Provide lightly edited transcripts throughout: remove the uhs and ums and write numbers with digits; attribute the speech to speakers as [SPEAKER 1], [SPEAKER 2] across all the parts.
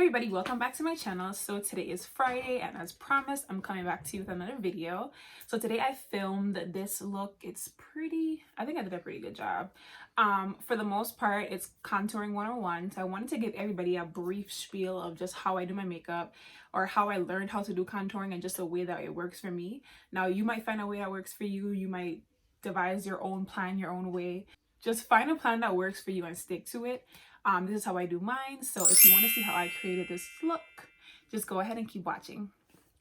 [SPEAKER 1] everybody, welcome back to my channel. So today is Friday, and as promised, I'm coming back to you with another video. So today I filmed this look. It's pretty, I think I did a pretty good job. For the most part, it's contouring 101. So I wanted to give everybody a brief spiel of just how I do my makeup, or how I learned how to do contouring, and just the way that it works for me. Now you might find a way that works for you. You might devise your own plan, your own way. Just find a plan that works for you and stick to it. This is how I do mine. So if you want to see how I created this look, just go ahead and keep watching.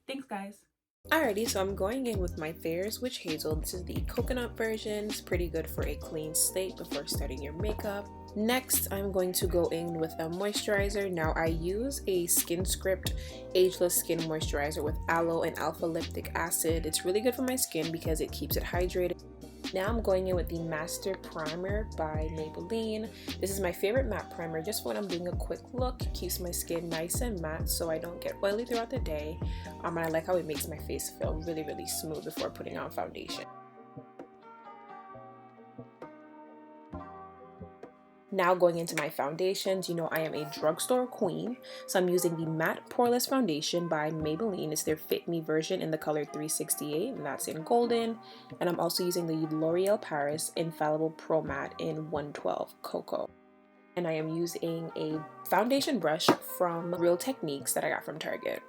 [SPEAKER 1] Thanks, guys.
[SPEAKER 2] Alrighty, so I'm going in with my Thayers Witch Hazel. This is the coconut version. It's pretty good for a clean slate before starting your makeup. Next, I'm going to go in with a moisturizer. Now, I use a SkinScript Ageless Skin moisturizer with aloe and alpha lactic acid. It's really good for my skin because it keeps it hydrated. Now I'm going in with the Master Primer by Maybelline. This is my favorite matte primer just for when I'm doing a quick look. It keeps my skin nice and matte so I don't get oily throughout the day. And I like how it makes my face feel really smooth before putting on foundation. Now going into my foundations, you know I am a drugstore queen, so I'm using the Matte Poreless Foundation by Maybelline. It's their Fit Me version in the color 368, and that's in golden. And I'm also using the L'Oreal Paris Infallible Pro Matte in 112 Cocoa. And I am using a foundation brush from Real Techniques that I got from Target.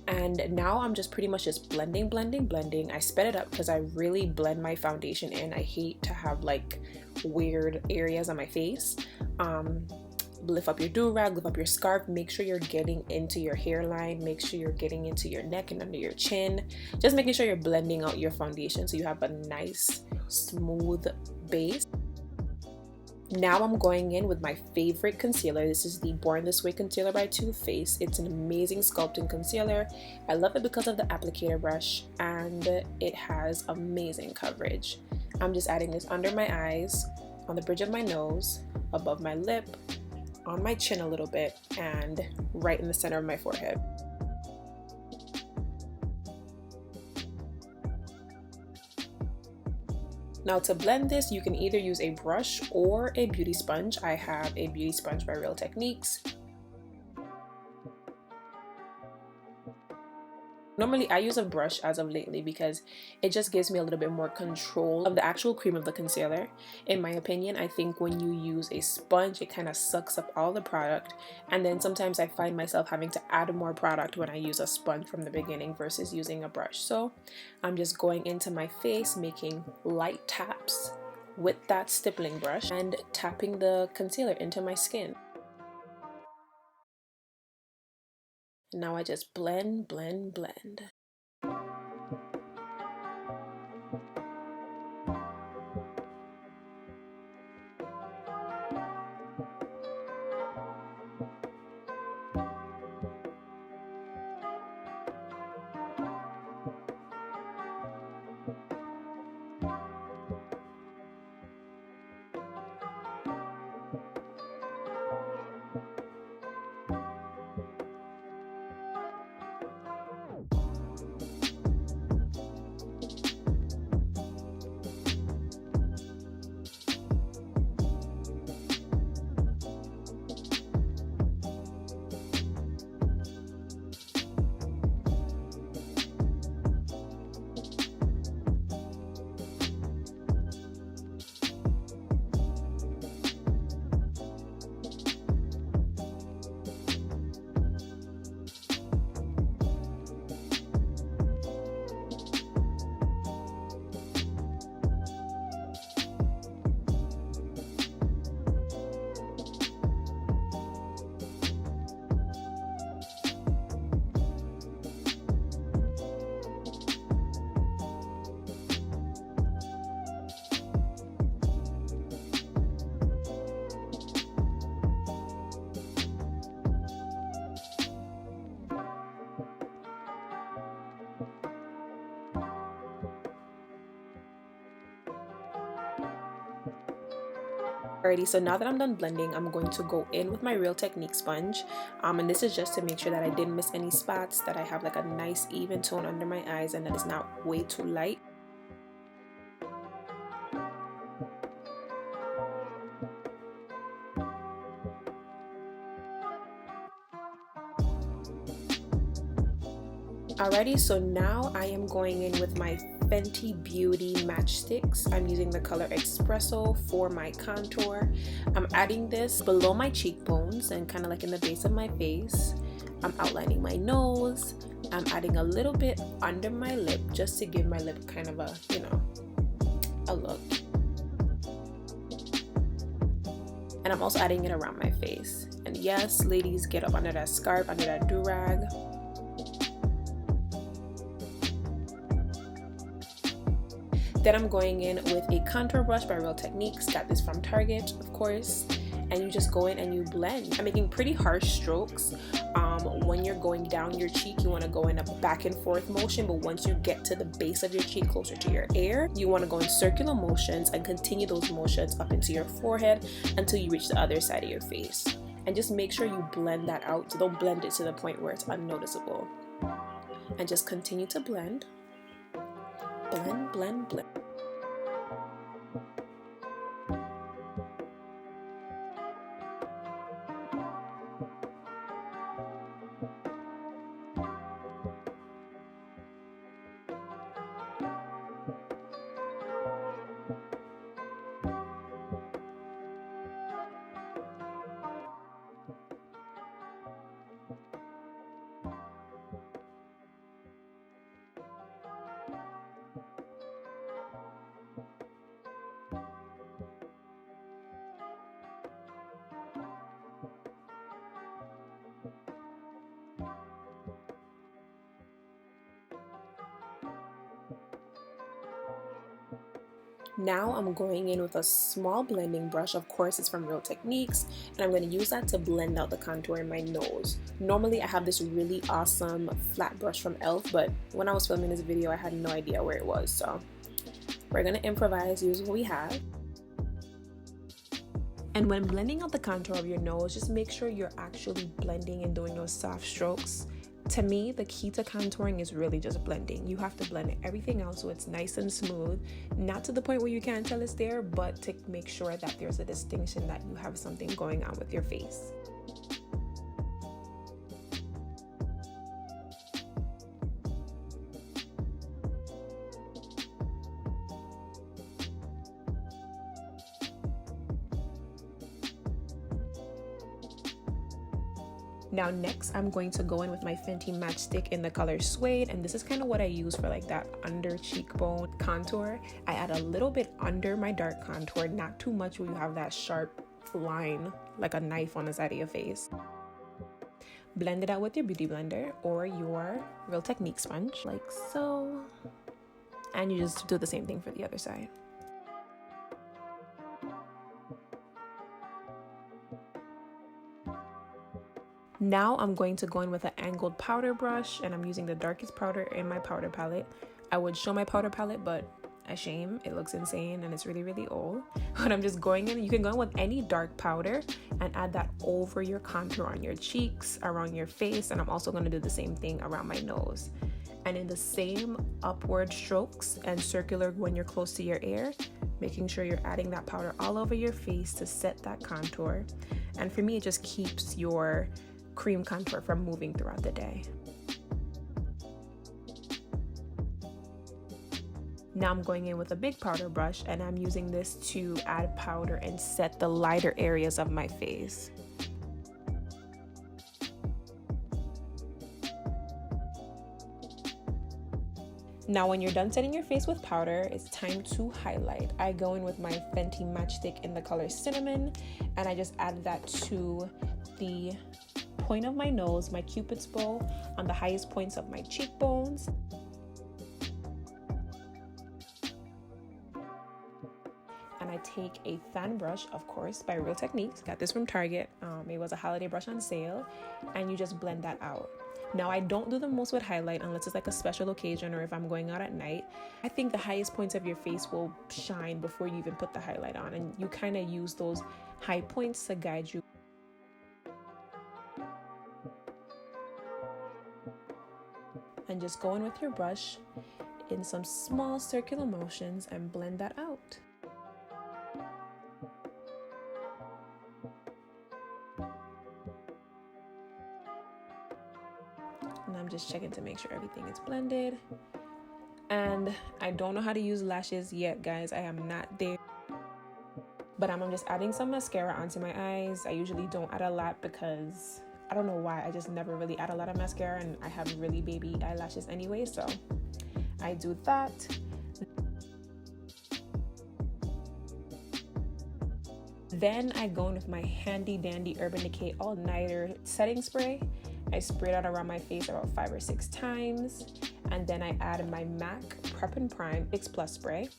[SPEAKER 2] And now I'm just pretty much just blending. I sped it up because I really blend my foundation in. I hate to have like weird areas on my face. Lift up your do-rag, lift up your scarf. Make sure you're getting into your hairline. Make sure you're getting into your neck and under your chin. Just making sure you're blending out your foundation so you have a nice smooth base. Now I'm going in with my favorite concealer. This is the Born This Way concealer by Too Faced. It's an amazing sculpting concealer. I love it because of the applicator brush and it has amazing coverage. I'm just adding this under my eyes, on the bridge of my nose, above my lip, on my chin a little bit, and right in the center of my forehead. Now to blend this, you can either use a brush or a beauty sponge. I have a beauty sponge by Real Techniques. Normally I use a brush as of lately because it just gives me a little bit more control of the actual cream of the concealer. In my opinion, I think when you use a sponge, it kind of sucks up all the product, and then sometimes I find myself having to add more product when I use a sponge from the beginning versus using a brush. So I'm just going into my face, making light taps with that stippling brush and tapping the concealer into my skin. Now I just blend. Alrighty, so now that I'm done blending, I'm going to go in with my Real Technique sponge, and this is just to make sure that I didn't miss any spots, that I have like a nice even tone under my eyes, and that it's not way too light. Alrighty, so now I am going in with my Fenty Beauty matchsticks. I'm using the color Espresso for my contour. I'm adding this below my cheekbones and kind of like in the base of my face. I'm outlining my nose. I'm adding a little bit under my lip just to give my lip kind of a, you know, a look. And I'm also adding it around my face. And yes, ladies, get up under that scarf, under that do-rag. Then I'm going in with a contour brush by Real Techniques. Got this from Target, of course. And you just go in and you blend. I'm making pretty harsh strokes. When you're going down your cheek, you want to go in a back and forth motion, but once you get to the base of your cheek closer to your ear, you want to go in circular motions and continue those motions up into your forehead until you reach the other side of your face. And just make sure you blend that out, so don't blend it to the point where it's unnoticeable. And just continue to blend. Blend, blend, blend. Now I'm going in with a small blending brush. Of course, it's from Real Techniques, and I'm going to use that to blend out the contour in my nose. Normally I have this really awesome flat brush from e.l.f., but when I was filming this video I had no idea where it was, so we're going to improvise, use what we have. And when blending out the contour of your nose, just make sure you're actually blending and doing those soft strokes. To me, the key to contouring is really just blending. You have to blend everything out so it's nice and smooth, not to the point where you can't tell it's there, but to make sure that there's a distinction, that you have something going on with your face. Now next, I'm going to go in with my Fenty matchstick in the color Suede, and this is kind of what I use for like that under cheekbone contour. I add a little bit under my dark contour, not too much where you have that sharp line like a knife on the side of your face. Blend it out with your beauty blender or your Real Techniques sponge, like so. And you just do the same thing for the other side. Now I'm going to go in with an angled powder brush, and I'm using the darkest powder in my powder palette. I would show my powder palette, but a shame, it looks insane and it's really, really old. But I'm just going in, you can go in with any dark powder and add that over your contour on your cheeks, around your face, and I'm also going to do the same thing around my nose. And in the same upward strokes and circular when you're close to your ear, making sure you're adding that powder all over your face to set that contour. And for me, it just keeps your cream contour from moving throughout the day. Now I'm going in with a big powder brush, and I'm using this to add powder and set the lighter areas of my face. Now when you're done setting your face with powder, it's time to highlight. I go in with my Fenty matchstick in the color Cinnamon, and I just add that to the point of my nose, my cupid's bow, on the highest points of my cheekbones. And I take a fan brush, of course, by Real Techniques. Got this from Target. It was a holiday brush on sale, and you just blend that out. Now I don't do the most with highlight unless it's like a special occasion or if I'm going out at night. I think the highest points of your face will shine before you even put the highlight on, and you kind of use those high points to guide you. And just go in with your brush in some small circular motions and blend that out. And I'm just just checking to make sure everything is blended. And I don't know how to use lashes yet, guys. I am not there. But I'm just adding some mascara onto my eyes. I usually don't add a lot because I don't know why. I just never really add a lot of mascara, and I have really baby eyelashes anyway, so I do that. Then I go in with my handy dandy Urban Decay All Nighter setting spray. I spray that around my face about 5 or 6 times. And then I add my MAC Prep+Prime Fix Spray.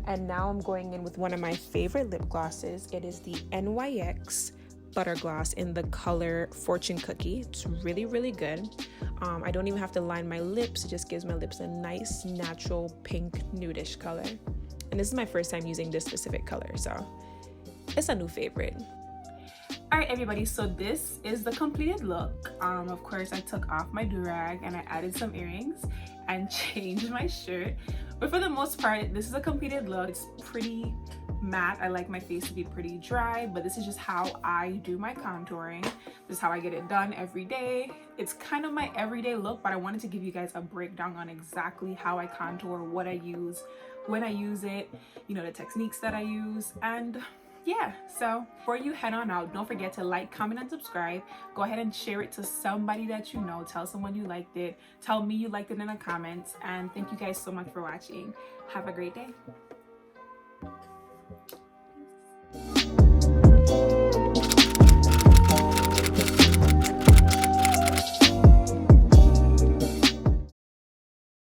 [SPEAKER 2] And now I'm going in with one of my favorite lip glosses. It is the NYX Butter Gloss in the color Fortune Cookie. It's really, really good. I don't even have to line my lips. It just gives my lips a nice, natural pink nudish color. And this is my first time using this specific color, so it's a new favorite.
[SPEAKER 1] All right, everybody, so this is the completed look. Of course, I took off my do-rag and I added some earrings and changed my shirt. But for the most part, this is a completed look. It's pretty matte. I like my face to be pretty dry, but this is just how I do my contouring. This is how I get it done every day. It's kind of my everyday look, but I wanted to give you guys a breakdown on exactly how I contour, what I use, when I use it, you know, the techniques that I use. And yeah, so before you head on out, don't forget to like, comment, and subscribe. Go ahead and share it to somebody that you know. Tell someone you liked it. Tell me you liked it in the comments. And thank you guys so much for watching. Have a great day.